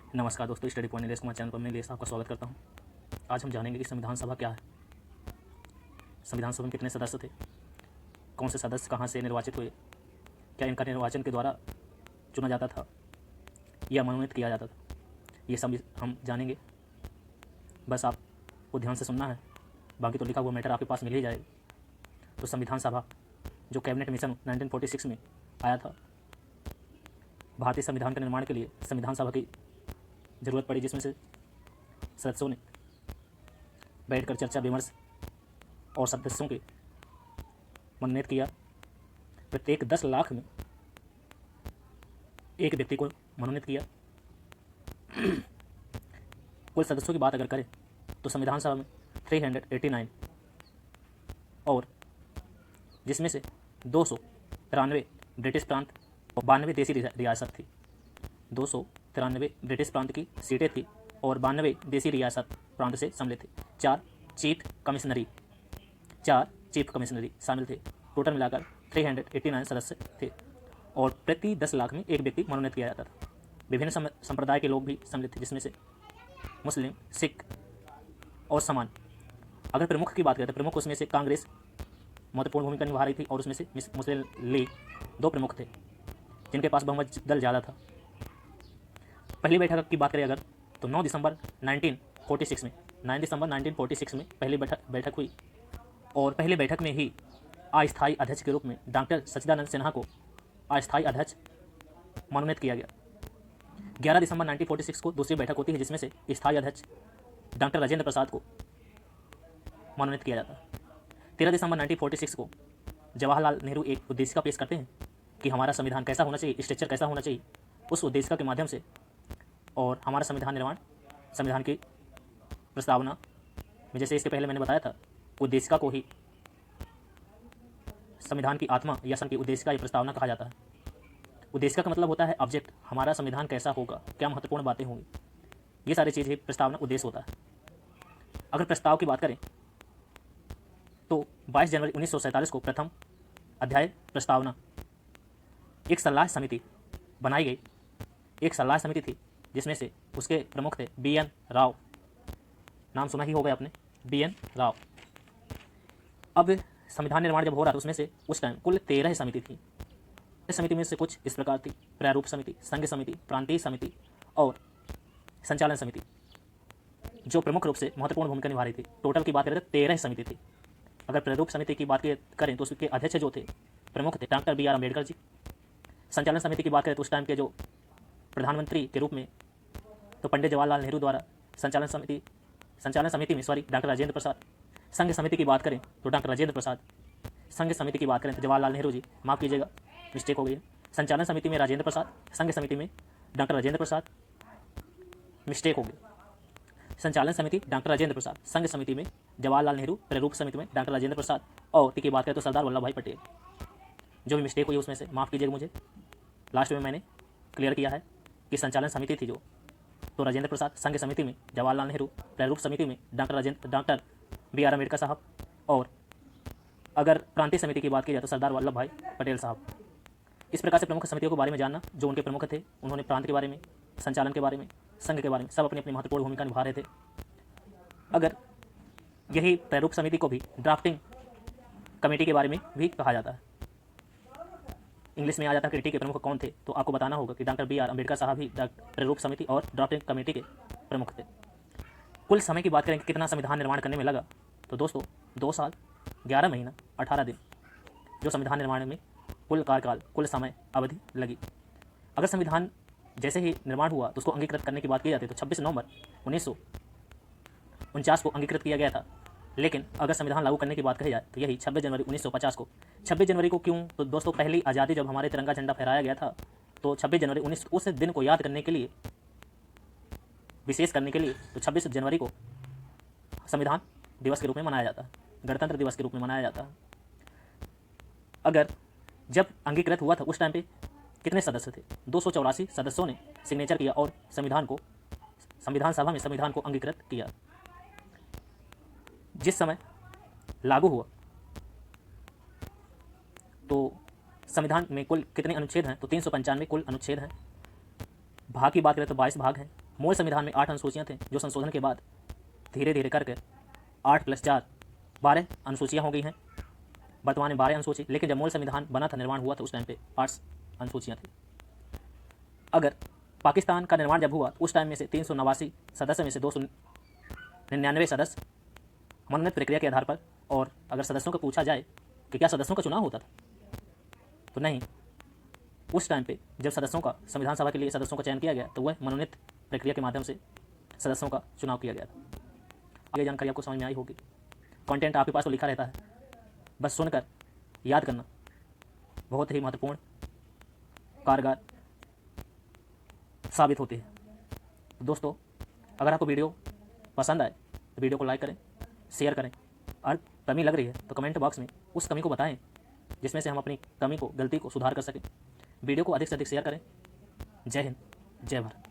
नमस्कार दोस्तों, study point Nilesh Kumar channel पर मैं नीलेश आपका स्वागत करता हूं। आज हम जानेंगे कि संविधान सभा क्या है, संविधान सभा में कितने सदस्य थे, कौन से सदस्य कहां से निर्वाचित हुए, क्या इनका निर्वाचन के द्वारा चुना जाता था या मनोनीत किया जाता था, ये सब हम जानेंगे। बस आपको ध्यान से सुनना है, बाकी तो लिखा हुआ मैटर आपके पास मिल ही जाएगा। तो संविधान सभा जो कैबिनेट मिशन 1946 में आया था, भारतीय संविधान के निर्माण के लिए संविधान सभा की ज़रूरत पड़ी, जिसमें से सदस्यों ने बैठकर चर्चा विमर्श और सदस्यों के मनोनीत किया। प्रत्येक 10 लाख में एक व्यक्ति को मनोनीत किया। कुल सदस्यों की बात अगर करें तो संविधान सभा में 389 और जिसमें से 293 ब्रिटिश प्रांत और 92 देसी रियासत थी। 293 ब्रिटिश प्रांत की सीटें थी और 92 देसी रियासत प्रांत से सम्मिलित थे। 4 चीफ कमिश्नरी शामिल थे। टोटल मिलाकर 389 सदस्य थे और प्रति 10 लाख में एक व्यक्ति मनोनीत किया जाता था। विभिन्न संप्रदाय के लोग भी सम्मिलित थे, जिसमें से मुस्लिम, सिख और समान। अगर प्रमुख की बात करें तो प्रमुख उसमें से कांग्रेस महत्वपूर्ण भूमिका निभा रही थी और उसमें से मुस्लिम लीग 2 प्रमुख थे जिनके पास बहुमत दल ज़्यादा था। पहली बैठक की बात करें अगर तो 9 दिसंबर 1946 में पहली बैठक हुई और पहली बैठक में ही अस्थायी अध्यक्ष के रूप में डॉक्टर सच्चिदानंद सिन्हा को अस्थायी अध्यक्ष मनोनीत किया गया। 11 दिसंबर 1946 को दूसरी बैठक होती है, जिसमें से स्थायी अध्यक्ष डॉक्टर राजेंद्र प्रसाद को मनोनीत किया जाता है। 13 दिसंबर 1946 को जवाहरलाल नेहरू एक उद्देशिका पेश करते हैं कि हमारा संविधान कैसा होना चाहिए, स्ट्रक्चर कैसा होना चाहिए। उस उद्देशिका के माध्यम से और हमारा संविधान निर्माण, संविधान की प्रस्तावना में, जैसे इसके पहले मैंने बताया था, उद्देशिका को ही संविधान की आत्मा या संविधान की उद्देशिका या प्रस्तावना कहा जाता है। उद्देशिका का मतलब होता है ऑब्जेक्ट, हमारा संविधान कैसा होगा, क्या महत्वपूर्ण बातें होंगी, ये सारी चीज़ें प्रस्तावना उद्देश्य होता है। अगर प्रस्ताव की बात करें तो 22 जनवरी 1947 को प्रथम अध्याय प्रस्तावना एक सलाह समिति बनाई गई। एक सलाह समिति थी जिसमें से उसके प्रमुख थे BN राव, नाम सुना ही होगा आपने, BN राव। अब संविधान निर्माण जब हो रहा था उसमें से उस टाइम कुल 13 समिति थी। इस समिति में से कुछ इस प्रकार थी: प्रारूप समिति, संघ समिति, प्रांतीय समिति और संचालन समिति, जो प्रमुख रूप से महत्वपूर्ण भूमिका निभा रही थी। टोटल की बात करें तो 13 समिति थी। अगर प्रारूप समिति की बात करें तो उसके अध्यक्ष जो थे प्रमुख थे डॉक्टर BR अम्बेडकर जी। संचालन समिति की बात करें तो उस टाइम के जो प्रधानमंत्री के रूप में तो पंडित जवाहरलाल नेहरू द्वारा संचालन समिति में डॉक्टर राजेंद्र प्रसाद। संघ समिति की बात करें तो डॉक्टर राजेंद्र प्रसाद। संघ समिति की बात करें तो जवाहरलाल नेहरू जी, माफ़ कीजिएगा मिस्टेक हो गई है। संचालन समिति में राजेंद्र प्रसाद, संघ समिति में डॉक्टर राजेंद्र प्रसाद, मिस्टेक हो गई। संचालन समिति डॉक्टर राजेंद्र प्रसाद, संघ समिति में जवाहरलाल नेहरू, प्रारूप समिति में डॉक्टर राजेंद्र प्रसाद और की बात करें तो सरदार वल्लभ भाई पटेल। जो भी मिस्टेक हुई उसमें से माफ़ कीजिएगा मुझे। लास्ट में मैंने क्लियर किया है कि संचालन समिति थी जो तो राजेंद्र प्रसाद, संघ समिति में जवाहरलाल नेहरू, प्रारूप समिति में डॉक्टर BR अम्बेडकर साहब और अगर प्रांतीय समिति की बात की जाए तो सरदार वल्लभ भाई पटेल साहब। इस प्रकार से प्रमुख समितियों के बारे में जानना, जो उनके प्रमुख थे, उन्होंने प्रांत के बारे में, संचालन के बारे में, संघ के बारे में सब अपनी अपनी महत्वपूर्ण भूमिका निभा रहे थे। अगर यही प्रारूप समिति को भी ड्राफ्टिंग कमेटी के बारे में भी कहा जाता है। इंग्लिश में आ जाता है कमेटी के प्रमुख कौन थे, तो आपको बताना होगा कि डॉक्टर BR अम्बेडकर साहब ही प्रारूप समिति और ड्राफ्टिंग कमेटी के प्रमुख थे। कुल समय की बात करें कि कितना संविधान निर्माण करने में लगा, तो दोस्तों 2 साल 11 महीना 18 दिन जो संविधान निर्माण में कुल कार्यकाल, कुल समय अवधि लगी। अगर संविधान जैसे ही निर्माण हुआ तो उसको अंगीकृत करने की बात की जाती है तो 26 नवंबर 1949 को अंगीकृत किया गया था। लेकिन अगर संविधान लागू करने की बात कही जाए तो यही 26 जनवरी 1950 को। 26 जनवरी को क्यों? तो दोस्तों पहली आज़ादी जब हमारे तिरंगा झंडा फहराया गया था तो 26 जनवरी 19 उस दिन को याद करने के लिए, विशेष करने के लिए, तो 26 जनवरी को संविधान दिवस के रूप में मनाया जाता है, गणतंत्र दिवस के रूप में मनाया जाता है। अगर जब अंगीकृत हुआ था उस टाइम पे कितने सदस्य थे? 284 सदस्यों ने सिग्नेचर किया और संविधान सभा में संविधान को अंगीकृत किया। जिस समय लागू हुआ तो संविधान में कुल कितने अनुच्छेद हैं? तो 395 कुल अनुच्छेद हैं। भाग की बात करें तो 22 भाग हैं मूल संविधान में 8 अनुसूचियाँ थीं, जो संशोधन के बाद धीरे धीरे करके 8 + 4 12 अनुसूचियाँ हो गई हैं। वर्तमान में 12 अनुसूची, लेकिन जब मूल संविधान बना था, निर्माण हुआ था, उस टाइम पे 8 अनुसूचियाँ थी। अगर पाकिस्तान का निर्माण जब हुआ, उस टाइम में से 389 सदस्य में से 299 सदस्य मनोनीत प्रक्रिया के आधार पर, और अगर सदस्यों को पूछा जाए कि क्या सदस्यों का चुनाव होता था, तो नहीं। उस टाइम पे जब सदस्यों का संविधान सभा के लिए सदस्यों का चयन किया गया, तो वह मनोनीत प्रक्रिया के माध्यम से सदस्यों का चुनाव किया गया था। ये जानकारी आपको समझ में आई होगी। कंटेंट आपके पास तो लिखा रहता है, बस सुनकर याद करना बहुत ही महत्वपूर्ण, कारगर साबित होती है। दोस्तों, अगर आपको वीडियो पसंद आए तो वीडियो को लाइक करें, शेयर करें, और कमी लग रही है तो कमेंट बॉक्स में उस कमी को बताएं, जिसमें से हम अपनी कमी को, गलती को सुधार कर सकें। वीडियो को अधिक से अधिक शेयर करें। जय हिंद, जय भारत।